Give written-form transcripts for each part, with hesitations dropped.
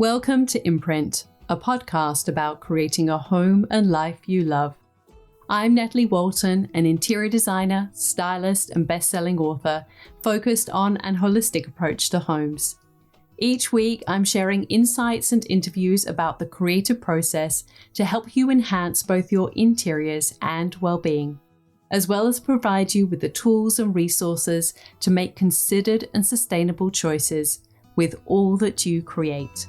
Welcome to Imprint, a podcast about creating a home and life you love. I'm Natalie Walton, an interior designer, stylist, and best-selling author focused on an holistic approach to homes. Each week, I'm sharing insights and interviews about the creative process to help you enhance both your interiors and well-being, as well as provide you with the tools and resources to make considered and sustainable choices with all that you create.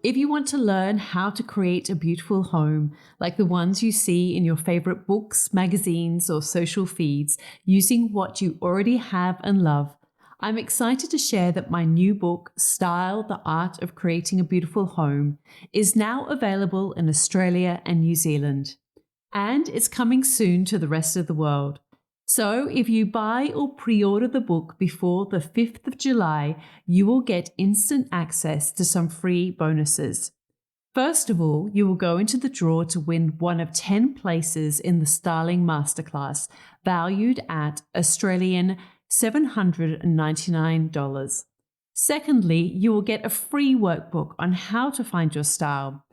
If you want to learn how to create a beautiful home, like the ones you see in your favorite books, magazines, or social feeds, using what you already have and love, I'm excited to share that my new book, Style: The Art of Creating a Beautiful Home, is now available in Australia and New Zealand. And it's coming soon to the rest of the world. So if you buy or pre-order the book before the 5th of July, you will get instant access to some free bonuses. First of all, you will go into the draw to win one of 10 places in the Styling Masterclass, valued at Australian $799. Secondly, you will get a free workbook on how to find your style.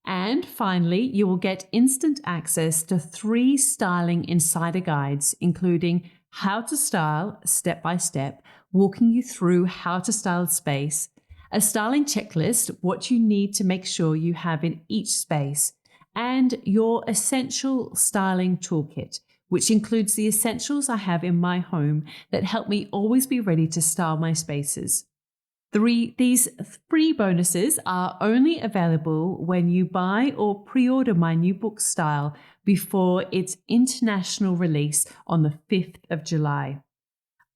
And finally, you will get instant access to 3 styling insider guides, including how to style step by step, walking you through how to style a space, a styling checklist, what you need to make sure you have in each space, and your essential styling toolkit, which includes the essentials I have in my home that help me always be ready to style my spaces. These free bonuses are only available when you buy or pre-order my new book Style before its international release on the 5th of July.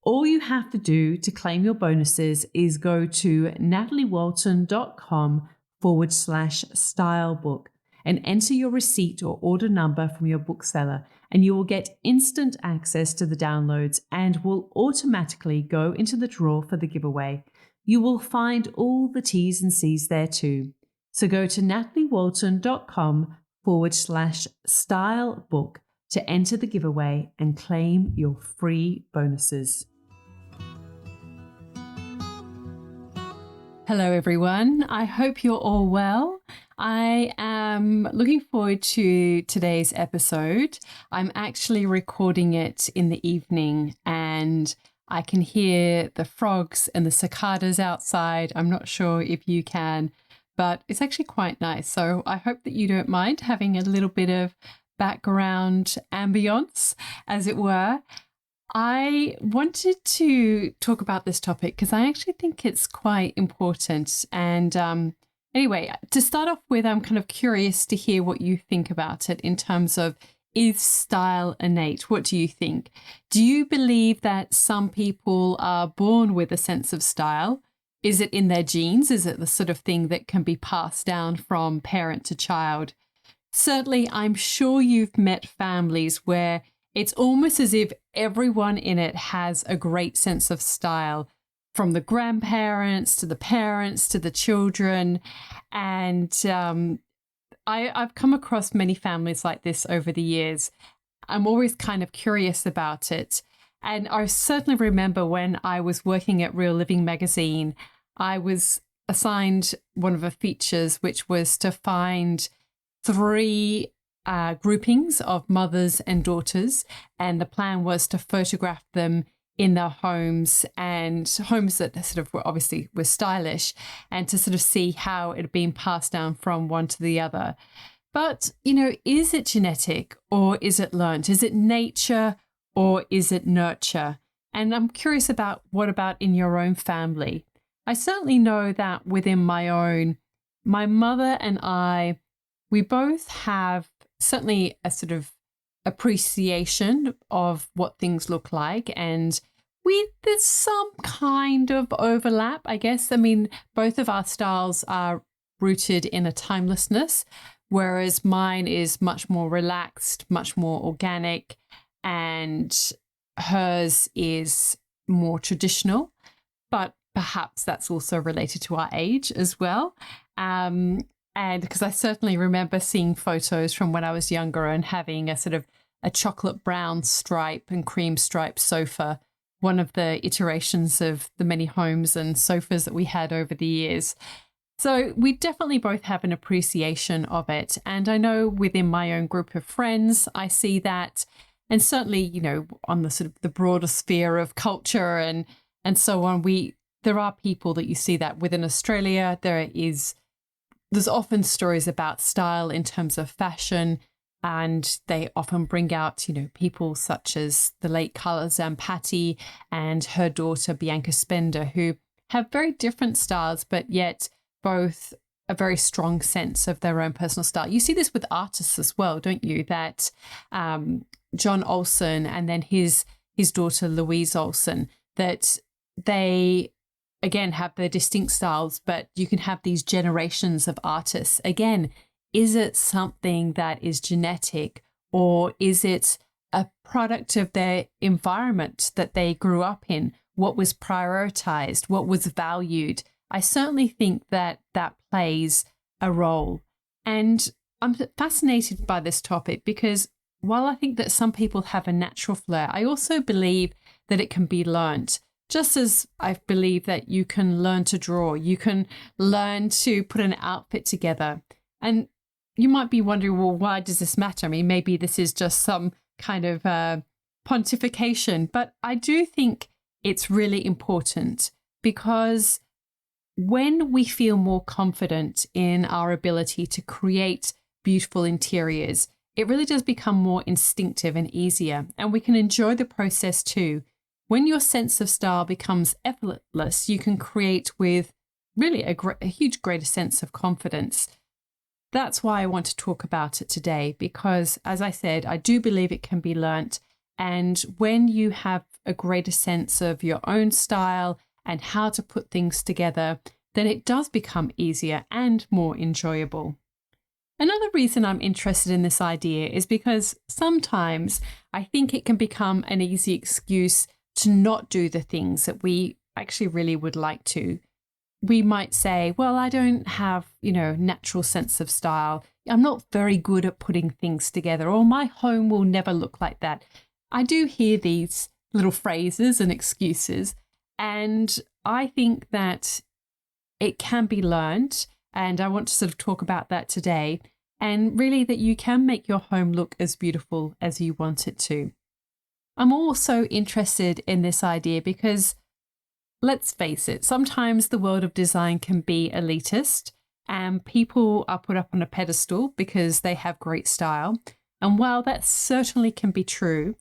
All you have to do to claim your bonuses is go to nataliewalton.com/stylebook and enter your receipt or order number from your bookseller, and you will get instant access to the downloads and will automatically go into the draw for the giveaway. You will find all the T's and C's there too. So go to nataliewalton.com/stylebook to enter the giveaway and claim your free bonuses. Hello everyone, I hope you're all well. I am looking forward to today's episode. I'm actually recording it in the evening and I can hear the frogs and the cicadas outside. I'm not sure if you can, but it's actually quite nice. So I hope that you don't mind having a little bit of background ambience, as it were. I wanted to talk about this topic because I actually think it's quite important. And anyway, to start off with, I'm kind of curious to hear what you think about it in terms of, is style innate? What do you think? Do you believe that some people are born with a sense of style? Is it in their genes? Is it the sort of thing that can be passed down from parent to child? Certainly, I'm sure you've met families where it's almost as if everyone in it has a great sense of style, from the grandparents to the parents to the children. And I've come across many families like this over the years. I'm always kind of curious about it. And I certainly remember when I was working at Real Living magazine, I was assigned one of the features, which was to find 3 groupings of mothers and daughters. And the plan was to photograph them in their homes, and homes that sort of obviously were stylish, and to sort of see how it had been passed down from one to the other. But, is it genetic or is it learned? Is it nature or is it nurture? And I'm curious about what about in your own family? I certainly know that within my mother and I, we both have certainly a sort of appreciation of what things look like, and there's some kind of overlap, I guess. I mean, both of our styles are rooted in a timelessness, whereas mine is much more relaxed, much more organic, and hers is more traditional, but perhaps that's also related to our age as well. And because I certainly remember seeing photos from when I was younger and having a sort of a chocolate brown stripe and cream stripe sofa one of the iterations of the many homes and sofas that we had over the years. So we definitely both have an appreciation of it. And I know within my own group of friends, I see that. And certainly, on the sort of the broader sphere of culture and so on, there are people that you see that within Australia. There's often stories about style in terms of fashion, and they often bring out, people such as the late Carla Zampatti and her daughter Bianca Spender, who have very different styles, but yet both a very strong sense of their own personal style. You see this with artists as well, don't you? That John Olsen and then his daughter Louise Olsen, that they again have their distinct styles, but you can have these generations of artists. Again, is it something that is genetic, or is it a product of their environment that they grew up in? What was prioritized? What was valued? I certainly think that plays a role. And I'm fascinated by this topic because while I think that some people have a natural flair, I also believe that it can be learnt. Just as I believe that you can learn to draw, you can learn to put an outfit together. And you might be wondering, well, why does this matter? I mean, maybe this is just some kind of pontification, but I do think it's really important because when we feel more confident in our ability to create beautiful interiors, it really does become more instinctive and easier, and we can enjoy the process too. When your sense of style becomes effortless, you can create with really a huge greater sense of confidence. That's why I want to talk about it today, because as I said, I do believe it can be learnt. And when you have a greater sense of your own style and how to put things together, then it does become easier and more enjoyable. Another reason I'm interested in this idea is because sometimes I think it can become an easy excuse to not do the things that we actually really would like to. We might say, well, I don't have, natural sense of style. I'm not very good at putting things together, or my home will never look like that. I do hear these little phrases and excuses, and I think that it can be learned. And I want to sort of talk about that today, and really that you can make your home look as beautiful as you want it to. I'm also interested in this idea because, let's face it, sometimes the world of design can be elitist and people are put up on a pedestal because they have great style. And while that certainly can be true,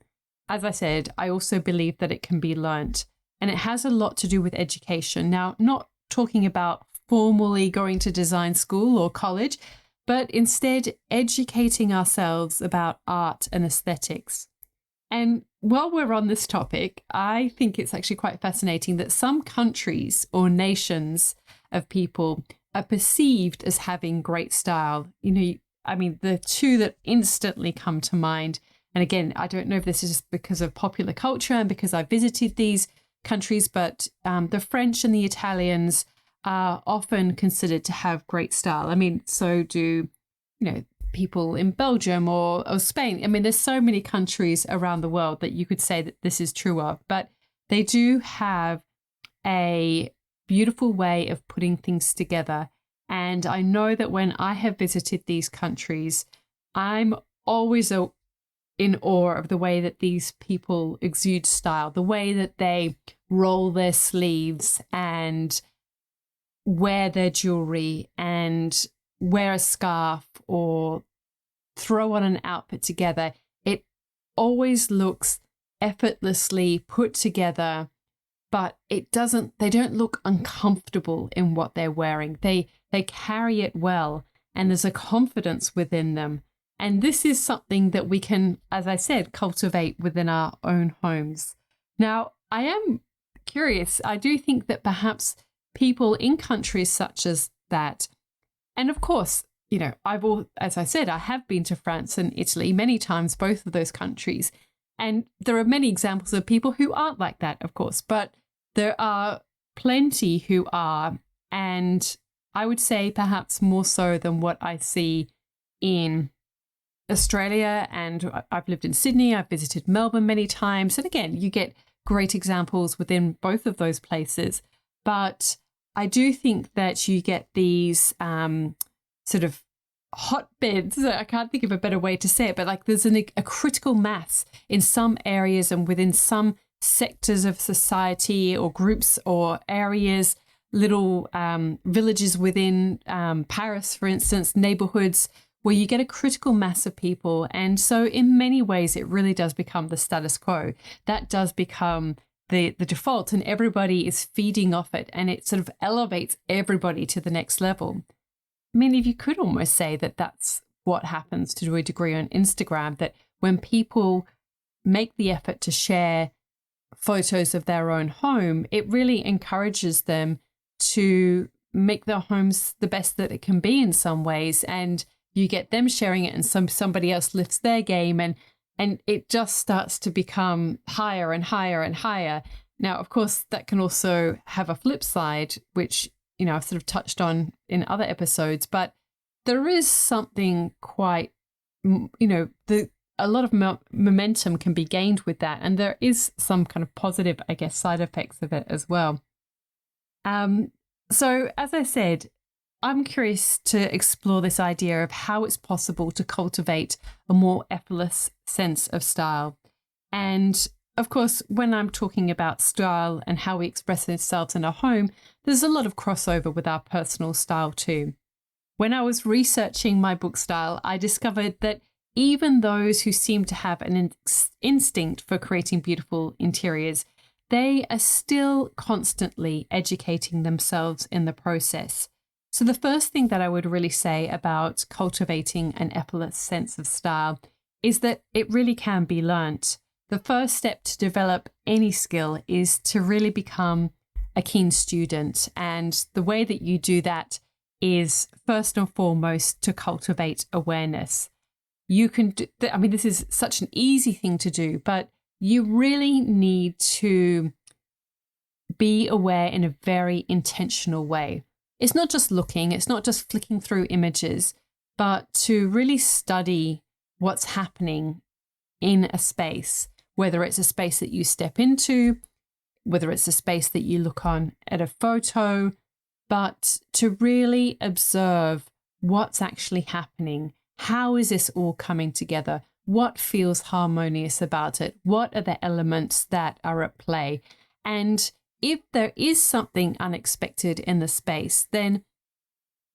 as I said, I also believe that it can be learnt, and it has a lot to do with education. Now, not talking about formally going to design school or college, but instead educating ourselves about art and aesthetics. And while we're on this topic, I think it's actually quite fascinating that some countries or nations of people are perceived as having great style. The two that instantly come to mind, and again, I don't know if this is just because of popular culture and because I visited these countries, but the French and the Italians are often considered to have great style. I mean, so do, people in Belgium or Spain. I mean, there's so many countries around the world that you could say that this is true of, but they do have a beautiful way of putting things together. And I know that when I have visited these countries, I'm always in awe of the way that these people exude style, the way that they roll their sleeves and wear their jewelry and wear a scarf or throw on an outfit together. It always looks effortlessly put together, but they don't look uncomfortable in what they're wearing. They carry it well, and there's a confidence within them. And this is something that we can, as I said, cultivate within our own homes. Now, I am curious. I do think that perhaps people in countries such as that, and of course, as I said, I have been to France and Italy many times, both of those countries. And there are many examples of people who aren't like that, of course, but there are plenty who are. And I would say perhaps more so than what I see in Australia. And I've lived in Sydney, I've visited Melbourne many times. And again, you get great examples within both of those places. But I do think that you get these sort of hotbeds. I can't think of a better way to say it, but like there's a critical mass in some areas and within some sectors of society or groups or areas, little villages within Paris, for instance, neighborhoods where you get a critical mass of people. And so in many ways, it really does become the status quo. That does become the default, and everybody is feeding off it, and it sort of elevates everybody to the next level. I mean, if you could almost say that that's what happens to a degree on Instagram, that when people make the effort to share photos of their own home, it really encourages them to make their homes the best that it can be in some ways. And you get them sharing it, and somebody else lifts their game, and it just starts to become higher and higher and higher. Now, of course, that can also have a flip side, which, you know, I've sort of touched on in other episodes, but there is something quite, you know, a lot of momentum can be gained with that. And there is some kind of positive, I guess, side effects of it as well. So as I said, I'm curious to explore this idea of how it's possible to cultivate a more effortless sense of style. And of course, when I'm talking about style and how we express ourselves in our home, there's a lot of crossover with our personal style too. When I was researching my book style, I discovered that even those who seem to have an instinct for creating beautiful interiors, they are still constantly educating themselves in the process. So the first thing that I would really say about cultivating an effortless sense of style is that it really can be learnt. The first step to develop any skill is to really become a keen student. And the way that you do that is first and foremost to cultivate awareness. You can do, I mean, this is such an easy thing to do, but you really need to be aware in a very intentional way. It's not just looking, it's not just flicking through images, but to really study what's happening in a space, whether it's a space that you step into, whether it's a space that you look on at a photo, but to really observe what's actually happening. How is this all coming together? What feels harmonious about it? What are the elements that are at play? And if there is something unexpected in the space, then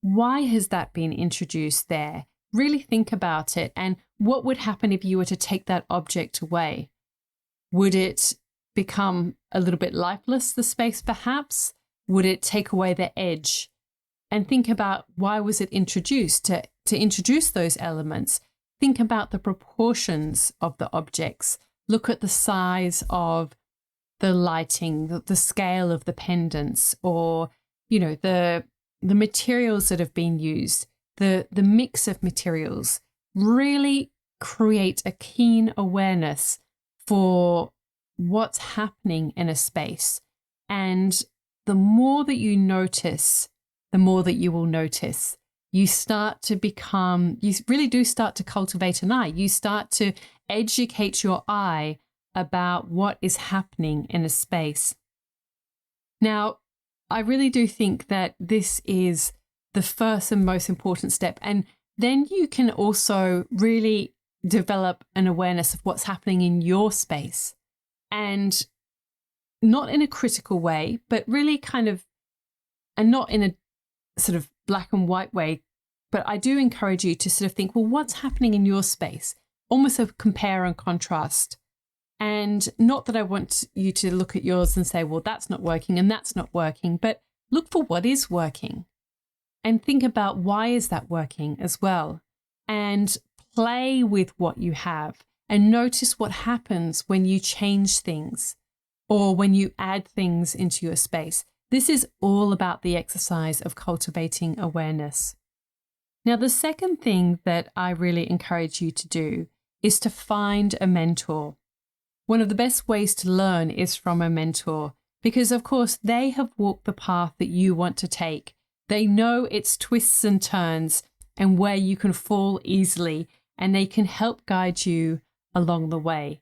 why has that been introduced there? Really think about it. And what would happen if you were to take that object away? Would it become a little bit lifeless, the space perhaps? Would it take away the edge? And think about, why was it introduced? To introduce those elements, think about the proportions of the objects. Look at the size of the lighting, the scale of the pendants, or, you know, the materials that have been used, the mix of materials. Really create a keen awareness for what's happening in a space. And the more that you notice, the more that you will notice. You start to become, you really do start to cultivate an eye. You start to educate your eye about what is happening in a space. Now, I really do think that this is the first and most important step. And then you can also really develop an awareness of what's happening in your space. And not in a critical way, but really kind of, and not in a sort of black and white way, but I do encourage you to sort of think, well, what's happening in your space? Almost a compare and contrast. And not that I want you to look at yours and say, well, that's not working and that's not working, but look for what is working and think about, why is that working as well? And play with what you have and notice what happens when you change things or when you add things into your space. This is all about the exercise of cultivating awareness. Now, the second thing that I really encourage you to do is to find a mentor. One of the best ways to learn is from a mentor, because of course they have walked the path that you want to take. They know its twists and turns and where you can fall easily, and they can help guide you along the way.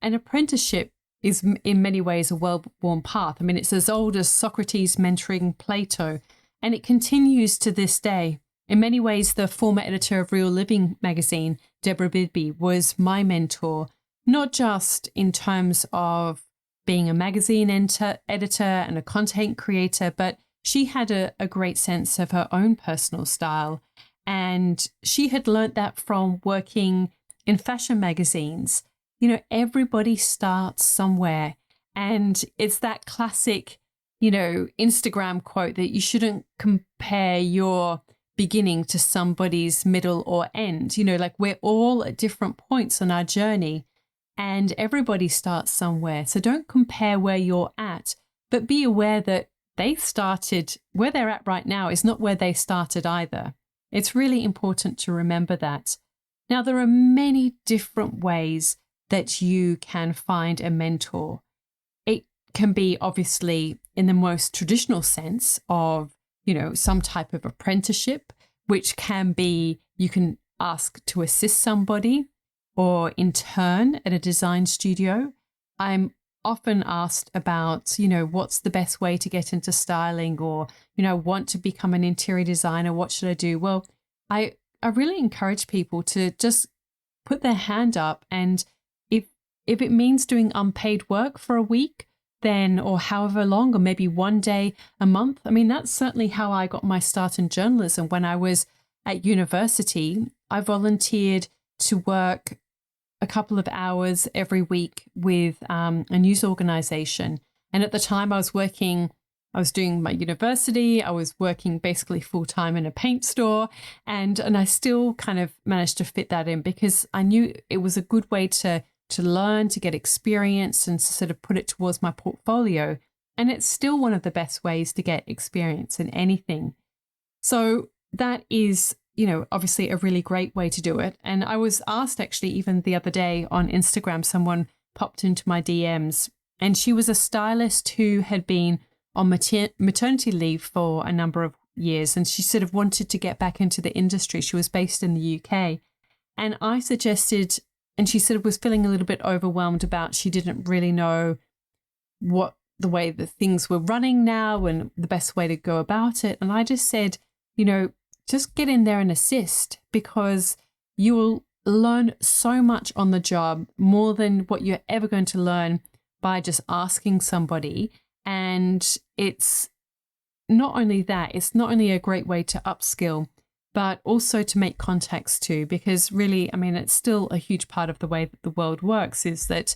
An apprenticeship is in many ways a well-worn path. I mean, it's as old as Socrates mentoring Plato, and it continues to this day. In many ways, the former editor of Real Living magazine, Deborah Bidby, was my mentor, not just in terms of being a magazine editor and a content creator, but she had a great sense of her own personal style. And she had learnt that from working in fashion magazines. You know, everybody starts somewhere. And it's that classic, you know, Instagram quote that you shouldn't compare your beginning to somebody's middle or end. You know, like we're all at different points on our journey and everybody starts somewhere. So don't compare where you're at, but be aware that they started where they're at right now is not where they started either. It's really important to remember that. Now, there are many different ways that you can find a mentor. It can be obviously in the most traditional sense of, you know, some type of apprenticeship, which can be you can ask to assist somebody or intern at a design studio. I'm often asked about, you know, what's the best way to get into styling, or, you know, I want to become an interior designer. What should I do? Well, I really encourage people to just put their hand up, and if it means doing unpaid work for a week, then, or however long, or maybe one day a month. I mean, that's certainly how I got my start in journalism. When I was at university, I volunteered to work a couple of hours every week with a news organization. And at the time I was doing my university, I was working basically full time in a paint store. And I still kind of managed to fit that in because I knew it was a good way to learn, to get experience and to sort of put it towards my portfolio. And it's still one of the best ways to get experience in anything. So that is, you know, obviously a really great way to do it. And I was asked actually even the other day on Instagram, someone popped into my DMs and she was a stylist who had been on maternity leave for a number of years. And she sort of wanted to get back into the industry. She was based in the UK. And I suggested, and she sort of was feeling a little bit overwhelmed about, she didn't really know what the way the things were running now and the best way to go about it. And I just said, you know, just get in there and assist, because you will learn so much on the job, more than what you're ever going to learn by just asking somebody. And it's not only that, it's not only a great way to upskill, but also to make contacts too, because really, I mean, it's still a huge part of the way that the world works is that,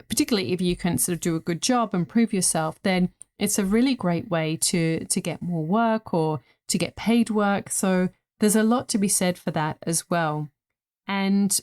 particularly if you can sort of do a good job and prove yourself, then it's a really great way to get more work or to get paid work. So there's a lot to be said for that as well. And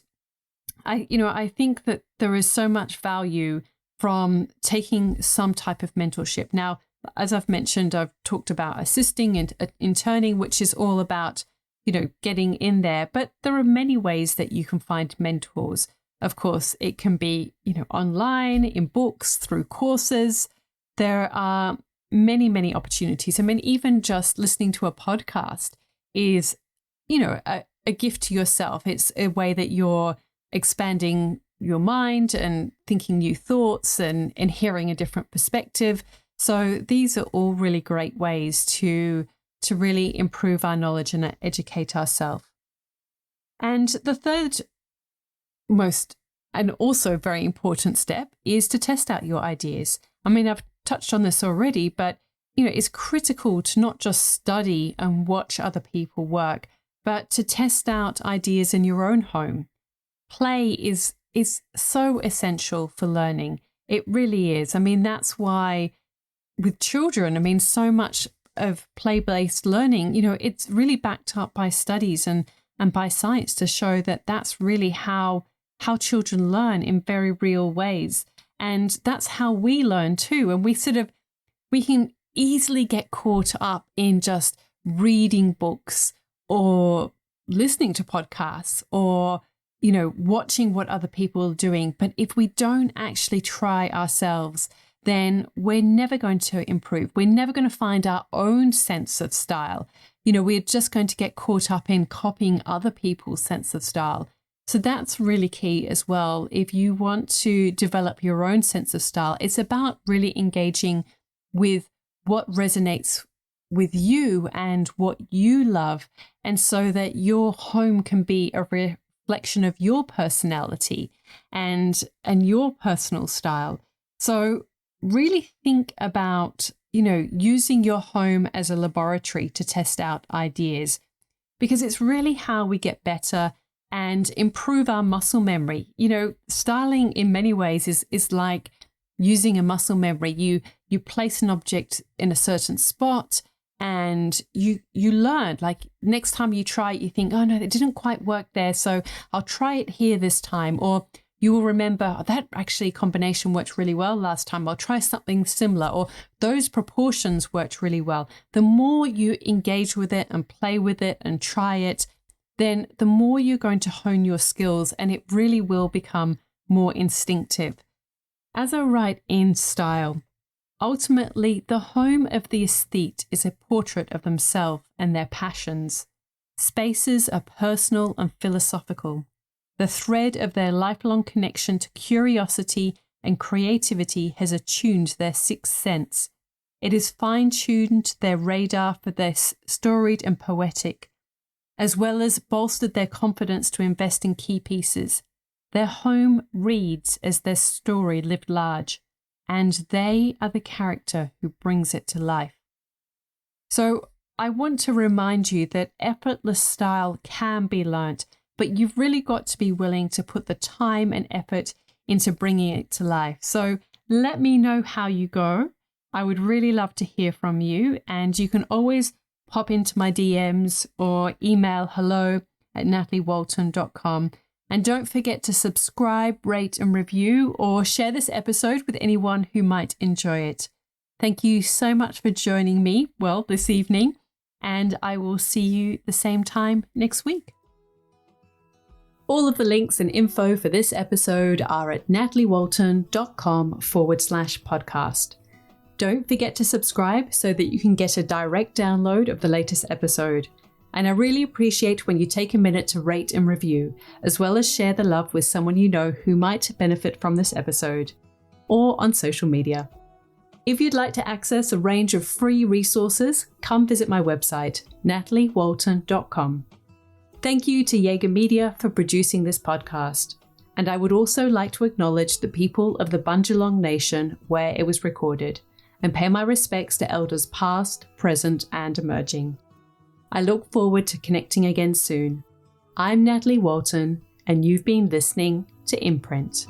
I think that there is so much value from taking some type of mentorship. Now, as I've mentioned, I've talked about assisting and interning, which is all about, you know, getting in there. But there are many ways that you can find mentors. Of course, it can be, you know, online, in books, through courses. There are many, many opportunities. I mean, even just listening to a podcast is, you know, a gift to yourself. It's a way that you're expanding your mind and thinking new thoughts and hearing a different perspective. So these are all really great ways to really improve our knowledge and educate ourselves. And the third most and also very important step is to test out your ideas. I mean, I've touched on this already, but you know, it's critical to not just study and watch other people work, but to test out ideas in your own home. Play is so essential for learning. It really is. I mean, that's why with children, I mean, so much of play-based learning, you know, it's really backed up by studies and by science to show that that's really how children learn in very real ways. And that's how we learn too. And we can easily get caught up in just reading books or listening to podcasts or, you know, watching what other people are doing. But if we don't actually try ourselves, then we're never going to improve. We're never going to find our own sense of style. You know, we're just going to get caught up in copying other people's sense of style. So that's really key as well. If you want to develop your own sense of style, it's about really engaging with what resonates with you and what you love. And so that your home can be a reflection of your personality and your personal style. So really think about, using your home as a laboratory to test out ideas, because it's really how we get better and improve our muscle memory. Styling in many ways is like using a muscle memory. You place an object in a certain spot and you learn. Like next time you try it, you think, oh no, it didn't quite work there, so I'll try it here this time. Or you will remember, oh, that actually combination worked really well last time. I'll try something similar, or those proportions worked really well. The more you engage with it and play with it and try it, then the more you're going to hone your skills, and it really will become more instinctive. As I write in Style, ultimately, the home of the aesthete is a portrait of themselves and their passions. Spaces are personal and philosophical. The thread of their lifelong connection to curiosity and creativity has attuned their sixth sense. It has fine-tuned their radar for their storied and poetic, as well as bolstered their confidence to invest in key pieces. Their home reads as their story lived large, and they are the character who brings it to life. So I want to remind you that effortless style can be learnt, but you've really got to be willing to put the time and effort into bringing it to life. So let me know how you go. I would really love to hear from you, and you can always pop into my DMs or email hello@nataliewalton.com. And don't forget to subscribe, rate and review, or share this episode with anyone who might enjoy it. Thank you so much for joining me, this evening, and I will see you the same time next week. All of the links and info for this episode are at nataliewalton.com/podcast. Don't forget to subscribe so that you can get a direct download of the latest episode. And I really appreciate when you take a minute to rate and review, as well as share the love with someone you know who might benefit from this episode, or on social media. If you'd like to access a range of free resources, come visit my website, nataliewalton.com. Thank you to Jaeger Media for producing this podcast. And I would also like to acknowledge the people of the Bundjalung Nation where it was recorded, and pay my respects to elders past, present, and emerging. I look forward to connecting again soon. I'm Natalie Walton, and you've been listening to Imprint.